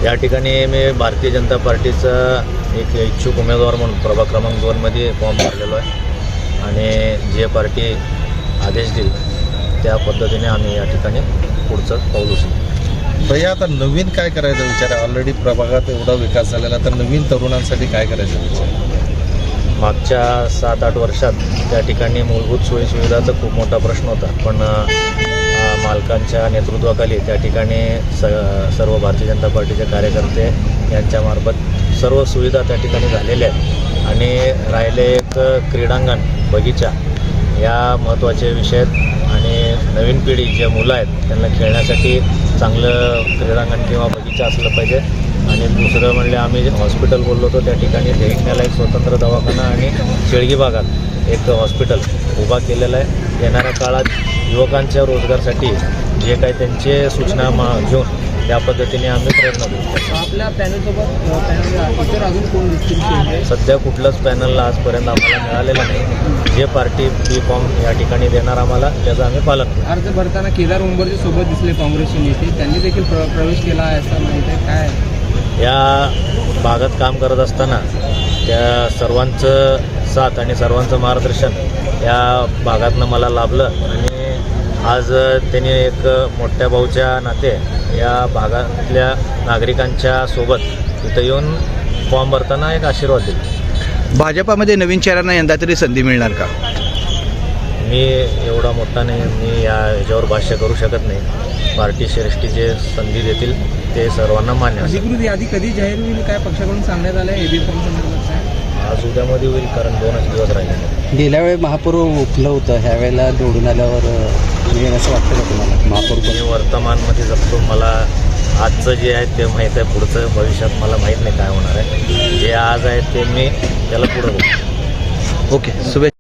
या ठिकाणी मी भारतीय जनता पार्टीचा एक इच्छुक उमेदवार म्हणून प्रभाग क्रमांक 2मध्ये फॉर्म भरलेलो आहे आणि जे पार्टी आदेश देईल त्या पद्धतीने आम्ही या ठिकाणी पुढचं पाऊल उचलू. भैया, आता नवीन काय करायचा विचार आहे? ऑलरेडी प्रभागात एवढा विकास झालेला, तर नवीन तरुणांसाठी काय करायचा विचार? मागच्या 7-8 वर्षात त्या ठिकाणी मूलभूत सोयीसुविधाचा खूप मोठा प्रश्न होता, पण मालकांच्या नेतृत्वाखाली त्या ठिकाणी सर्व भारतीय जनता पार्टीचे कार्यकर्ते यांच्यामार्फत सर्व सुविधा त्या ठिकाणी झालेल्या आहेत आणि राहिले एक क्रीडांगण, बगीचा या महत्त्वाचे विषय आहेत आणि नवीन पिढी जे मुलं आहेत त्यांना खेळण्यासाठी चांगलं क्रीडांगण किंवा बगीचा असलं पाहिजे. आणि दुसरं म्हणजे आम्ही हॉस्पिटल बोललो होतो, त्या ठिकाणी देखण्याला एक स्वतंत्र दवाखाना आणि शेळगी भागात एक हॉस्पिटल उभा केलेलं आहे. येणाऱ्या काळात युवकांच्या रोजगारासाठी जे काही त्यांचे सूचना घेऊन त्या पद्धतीने आम्ही प्रयत्न करू. आपल्या पॅनलसोबत इतर अजून कोण दिसतील? सध्या कुठलंच पॅनलला आजपर्यंत आम्हाला मिळालेलं नाही. जे पार्टी बी फॉर्म या ठिकाणी देणार आम्हाला त्याचं आम्ही पालन करू. अर्ज भरताना केदार उंबरचे सोबत दिसले काँग्रेसचे नेते, त्यांनी देखील प्रवेश केला आहे असं माहिती आहे. काय या भागात काम करत असताना त्या सर्वांचं साथ आणि सर्वांचं मार्गदर्शन या भागातनं मला लाभलं आणि आज त्यांनी एक मोठ्या भाऊच्या नाते या भागातल्या नागरिकांच्या सोबत इथं येऊन फॉर्म भरताना एक आशीर्वाद दिला. भाजपामध्ये नवीन चेहऱ्यांना यंदा तरी संधी मिळणार का? मी एवढा मोठा नाही, मी याच्यावर भाष्य करू शकत नाही. पार्टी श्रेष्ठी जे संधी देतील ते सर्वांना मान्य असेल. अधिकृत यादी कधी जाहीर होईल काय पक्षाकडून सांगण्यात आलं आहे? एबी फॉर्म संदर्भात आज उद्यामध्ये होईल, कारण 2च दिवस राहिले. गेल्या वेळी महापूर उठलं होतं, ह्या वेळेला निवडून आल्यावर मिळेल असं वाटतं का तुम्हाला? महापूर मी वर्तमानमध्ये जगतो, मला आजचं जे आहे ते माहीत आहे, पुढचं भविष्यात मला माहीत नाही काय होणार आहे. जे आज आहे ते मी त्याला पुढं बघतो. ओके, शुभेच्छा.